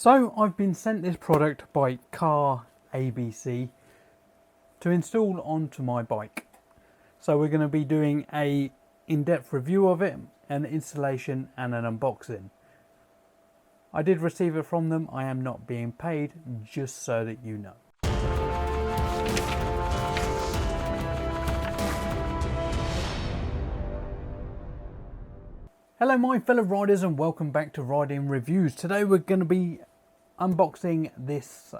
So I've been sent this product by Car ABC to install onto my bike. So we're going to be doing a in-depth review of it, an installation and an unboxing. I did receive it from them. I am not being paid, just so that you know. Hello my fellow riders and welcome back to Riding Reviews. Today we're going to be unboxing this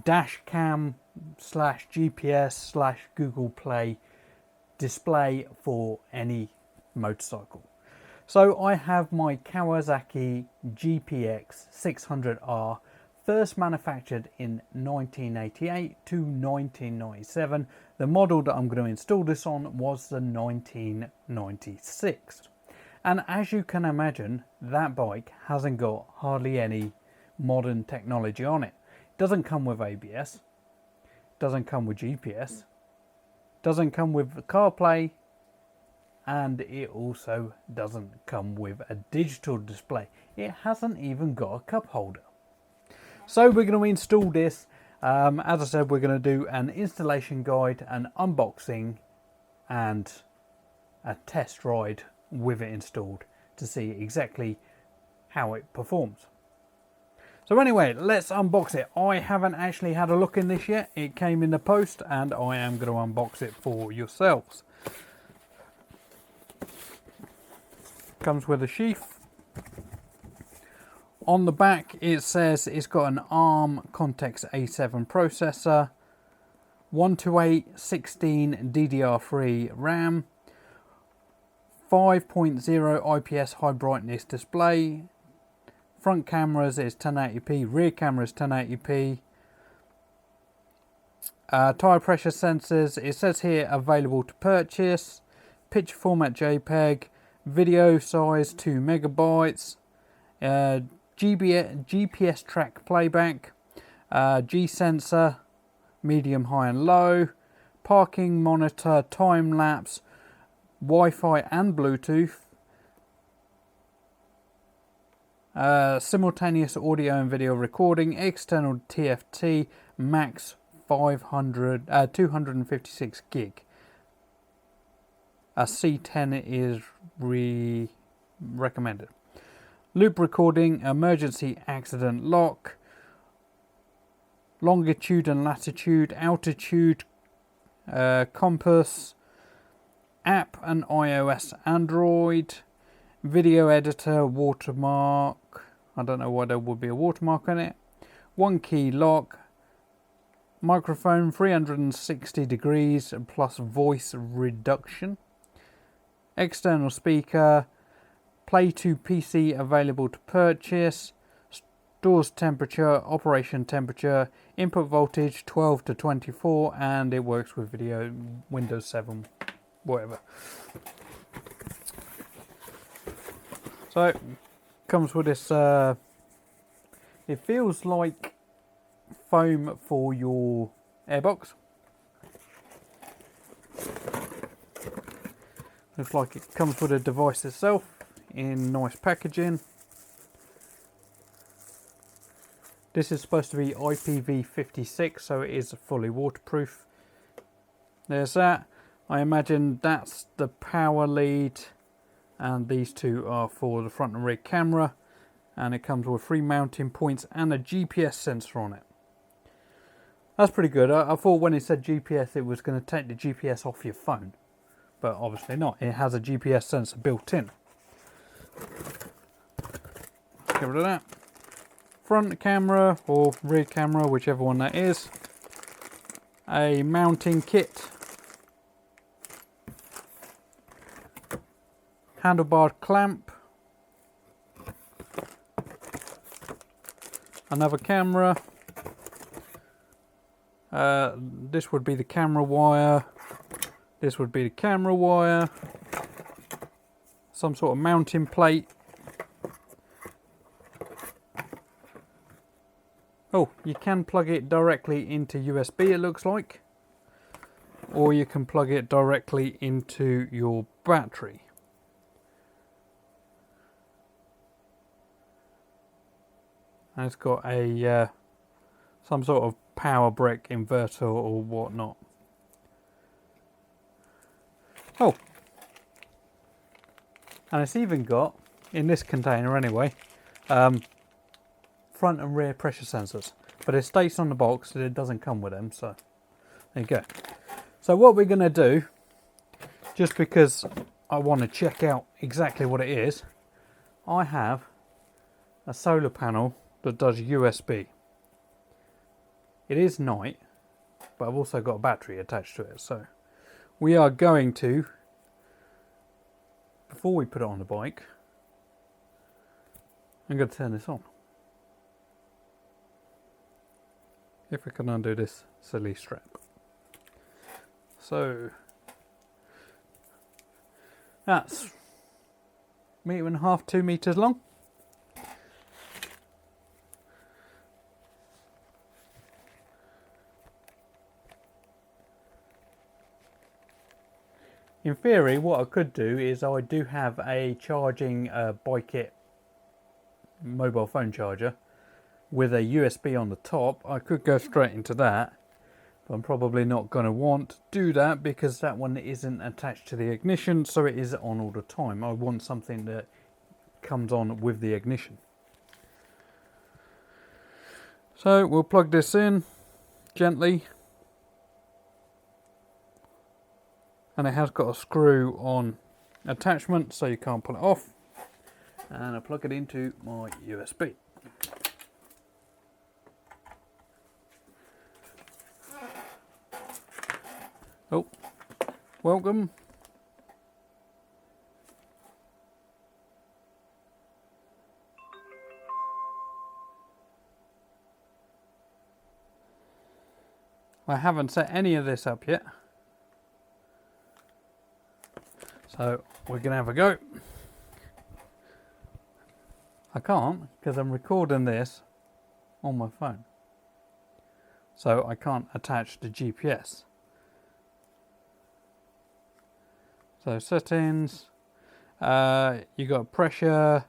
dash cam slash GPS slash Google Play display for any motorcycle. So I have my Kawasaki GPX 600R, first manufactured in 1988 to 1997. The model that I'm going to install this on was the 1996. And as you can imagine, that bike hasn't got hardly any modern technology on it. It doesn't come with ABS, doesn't come with GPS, doesn't come with CarPlay, and it also doesn't come with a digital display. It hasn't even got a cup holder. So we're going to install this. As I said, we're going to do an installation guide, an unboxing and a test ride with it installed to see exactly how it performs. So anyway, let's unbox it. I haven't actually had a look in this yet. It came in the post and I am going to unbox it for yourselves. Comes with a sheath. On the back it says it's got an ARM Cortex A7 processor, 128/16 DDR3 RAM, 5.0 IPS high brightness display, front cameras is 1080p, rear camera is 1080p, tyre pressure sensors, it says here available to purchase, picture format JPEG, video size 2 megabytes, GPS track playback, G sensor, medium, high and low, parking monitor, time lapse, Wi-Fi and Bluetooth, simultaneous audio and video recording, external TFT, max 256 gig. A C10 is recommended. Loop recording, emergency accident lock, longitude and latitude, altitude, compass, app and iOS, Android, video editor, watermark. I don't know why there would be a watermark on it. One key lock, microphone 360 degrees plus voice reduction, external speaker, Play to PC available to purchase, stores temperature, operation temperature, input voltage 12 to 24, and it works with video, Windows 7, whatever. So it comes with this, it feels like foam for your airbox. Looks like it comes with a device itself in nice packaging. This is supposed to be IPv56, so it is fully waterproof. There's that. I imagine that's the power lead, and these two are for the front and rear camera, and it comes with 3 mounting points and a GPS sensor on it. That's pretty good. I thought when it said GPS it was going to take the GPS off your phone, but obviously not. It has a GPS sensor built in. Get rid of that. Front camera or rear camera, whichever one that is. A mounting kit. Handlebar clamp. Another camera. This would be the camera wire. This would be the camera wire. Some sort of mounting plate. Oh, you can plug it directly into USB, it looks like. Or you can plug it directly into your battery. and it's got a some sort of power brick inverter or whatnot. Oh, and it's even got, in this container anyway, front and rear pressure sensors, but it states on the box that it doesn't come with them, so there you go. So what we're going to do, just because I want to check out exactly what it is, I have a solar panel that does USB. It is night, but I've also got a battery attached to it, so we are going to, before we put it on the bike, I'm going to turn this on. If I can undo this silly strap. So that's 1.5 meters, 2 meters long. In theory, what I could do is I do have a charging bike kit mobile phone charger with a USB on the top. I could go straight into that, but I'm probably not going to want to do that because that one isn't attached to the ignition, so it is on all the time. I want something that comes on with the ignition. So we'll plug this in gently, and it has got a screw on attachment so you can't pull it off, and I plug it into my USB. Oh, welcome. I haven't set any of this up yet, so we're going to have a go. I can't because I'm recording this on my phone, so I can't attach the GPS. So settings, you got pressure,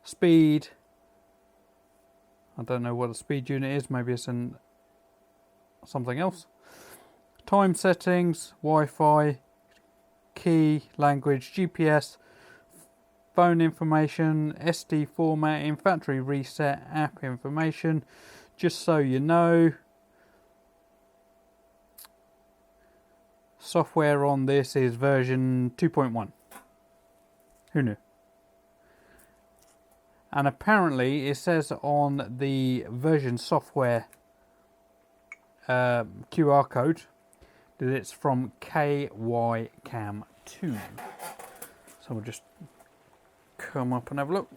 speed. I don't know what the speed unit is, maybe it's in something else. Time settings, Wi-Fi, key, language, GPS, phone information, SD formatting, factory reset, app information. Just so you know, software on this is version 2.1. Who knew? And apparently it says on the version software QR code that it's from KYCam 2. So we'll just come up and have a look.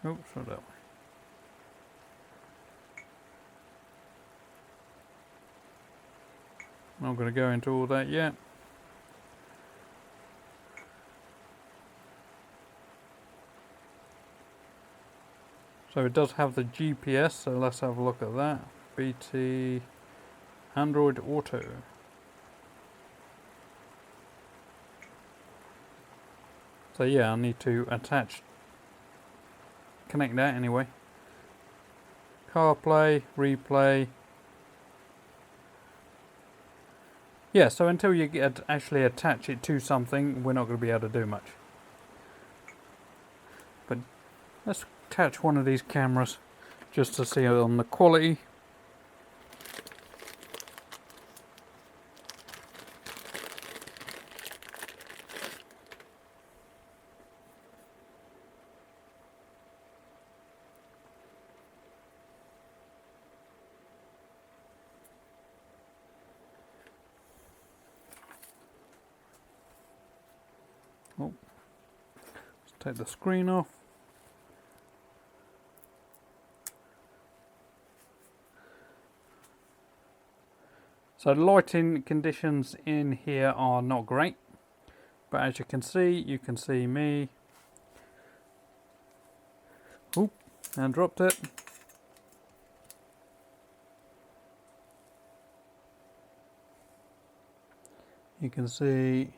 Oops, not that way. Not going to go into all that yet. So it does have the GPS, so let's have a look at that. BT Android Auto. So yeah, I need to connect that anyway. CarPlay, replay. Yeah, so until you actually attach it to something, we're not going to be able to do much. But let's attach one of these cameras just to see on the quality. Oh, let's take the screen off. So the lighting conditions in here are not great, but as you can see me. Oop, and dropped it. You can see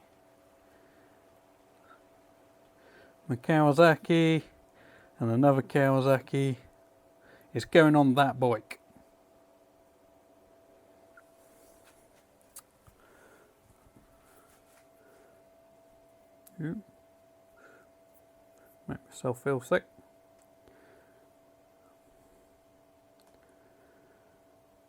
my Kawasaki and another Kawasaki is going on that bike. Ooh. Make myself feel sick.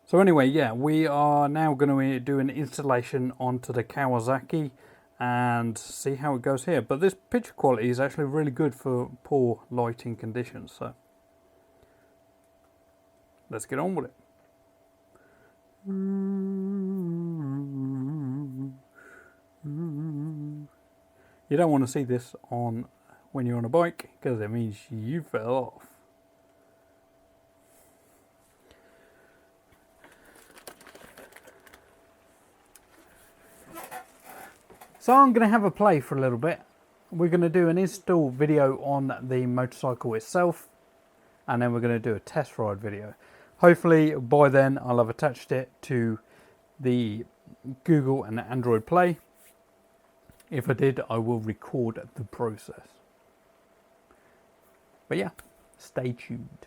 So anyway, yeah, we are now going to do an installation onto the Kawasaki and see how it goes here. But this picture quality is actually really good for poor lighting conditions. So let's get on with it. You don't want to see this on when you're on a bike because it means you fell off. So I'm going to have a play for a little bit. We're going to do an install video on the motorcycle itself, and then we're going to do a test ride video. Hopefully by then I'll have attached it to the Google and Android Play. If I did, I will record the process. But yeah, stay tuned.